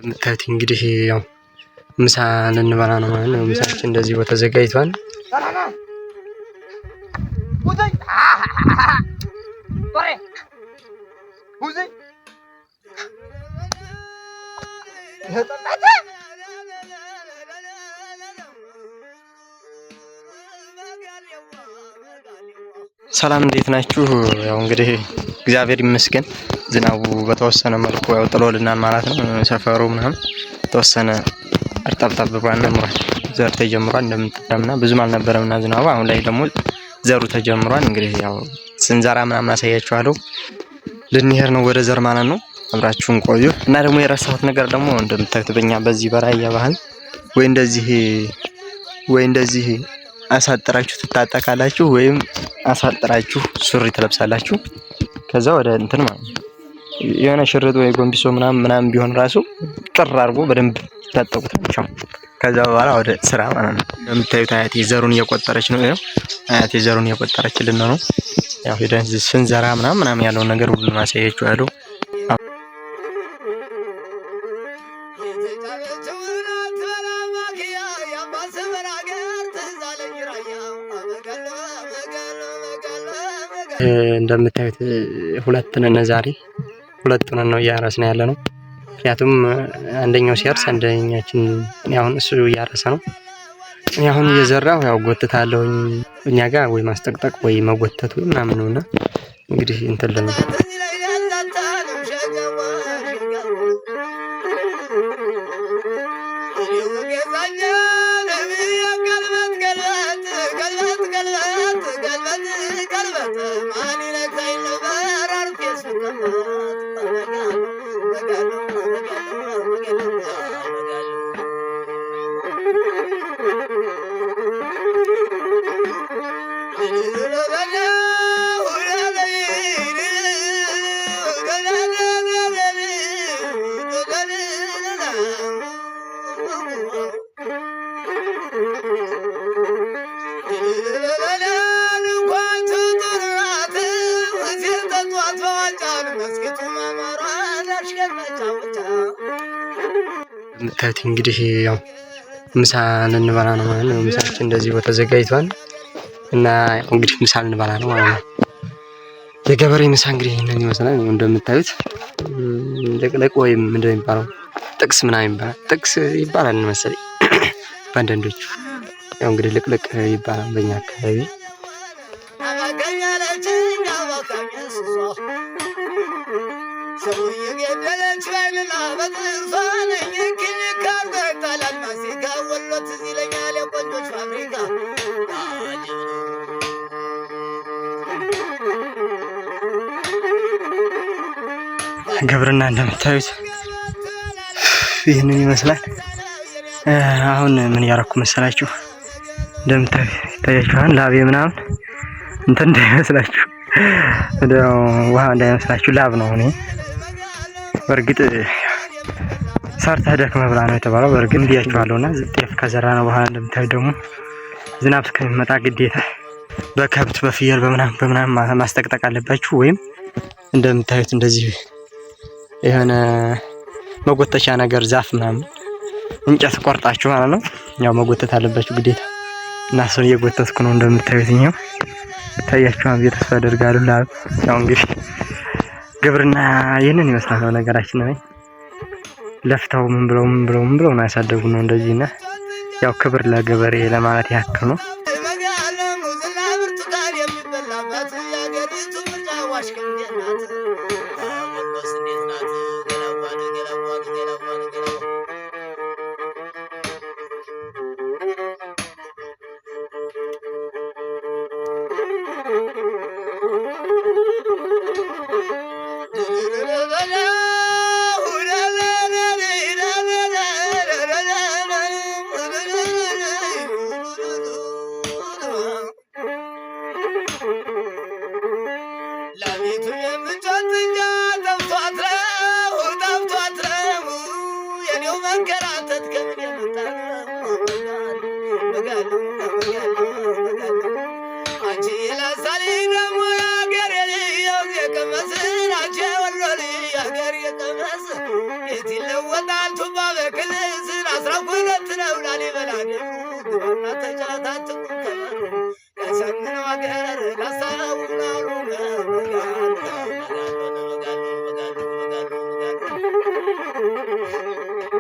የምታዩት እንግዲህ ያው ምሳ ልንበላ ነው ማለት ነው። ምሳችን እንደዚህ ተዘጋጅቷል። ሰላም እንዴት ናችሁ? ያው እንግዲህ እግዚአብሔር ይመስገን ዝናቡ በተወሰነ መልኩ ያው ጥሎልናል ማለት ነው። ሰፈሩ ምናምን ተወሰነ እርጥብጥብ ብሏል። ዘር ተጀምሯል እንደምትታምና ብዙም አልነበረምና ዝናቡ አሁን ላይ ደግሞ ዘሩ ተጀምሯል። እንግዲህ ያው ስንዘራ ምናምን አሳያችኋለሁ። ልንሄድ ነው ወደ ዘር ማለት ነው። አብራችሁን ቆዩ እና ደግሞ የረሳሁት ነገር ደግሞ እንደምታዩት በእኛ በዚህ በራያ ባህል ወይ እንደዚህ አሳጥራችሁ ትታጠቃላችሁ ወይም አሳጥራችሁ ሱሪ ትለብሳላችሁ። ከዛ ወደ እንትን ማለት ነው የሆነ ሽርጥ ወይ ጎንቢሶ ምናምን ቢሆን ራሱ ጥር አድርጎ በደንብ ታጠቁታላችሁ። ከዛ በኋላ ወደ ስራ ማለት ነው። እንደምታዩት አያቴ ዘሩን እየቆጠረች ነው። አያቴ ዘሩን እየቆጠረችልን ነው። ያው ሄደን ስንዘራ ምናምን ያለው ነገር ሁሉ ማሳያችኋለሁ። እንደምታዩት ሁለቱን ዛሬ ሁለቱን ነው እያረስን ያለ ነው። ምክንያቱም አንደኛው ሲያርስ አንደኛችን አሁን እሱ እያረሰ ነው። እኔ አሁን እየዘራሁ ያው ጎትታለሁኝ እኛ ጋር ወይ ማስጠቅጠቅ ወይ መጎተት ወይ ምናምን ነውና እንግዲህ እንትን ነው ምታዩት እንግዲህ ያው ምሳ ልንበላ ነው ማለት ነው። ምሳችን እንደዚህ ተዘጋጅቷል እና እንግዲህ ምሳ ልንበላ ነው ማለት ነው። የገበሬ ምሳ እንግዲህ ይሄንን ይመስላል። እንደምታዩት ለቅለቅ ወይም ምንድነው የሚባለው ጥቅስ ምናምን ይባላል። ጥቅስ ይባላል መሰለኝ በአንዳንዶቹ። ያው እንግዲህ ልቅልቅ ይባላል በእኛ አካባቢ። ግብርና እንደምታዩት ይህንን ይመስላል። አሁን ምን ያረኩ መሰላችሁ? እንደምታዩት ይታያችኋል። ላቤ ምናምን እንትን እንዳይመስላችሁ ውሃ እንዳይመስላችሁ ላብ ነው። እኔ በእርግጥ ሰርተህ ደክመህ ብላ ነው የተባለው። በእርግጥ ብያችኋለሁና ጤፍ ከዘራ ነው በኋላ እንደምታዩት ደግሞ ዝናብ እስከሚመጣ ግዴታ በከብት በፍየል በምናምን ማስጠቅጠቅ አለባችሁ። ወይም እንደምታዩት እንደዚህ የሆነ መጎተቻ ነገር ዛፍ ምናምን እንጨት ቆርጣችሁ ማለት ነው ያው መጎተት አለባችሁ ግዴታ። እና እሱን እየጎተትኩ ነው እንደምታዩት። ነው ታያችኋል ብዬ ተስፋ አደርጋለሁ። ያው እንግዲህ ግብርና ይህንን ይመስላል ነው ነገራችን ነው። ለፍተው ምን ብለው ነው ያሳደጉን ነው እንደዚህና ያው ክብር ለገበሬ ለማለት ያክል ነው። What Go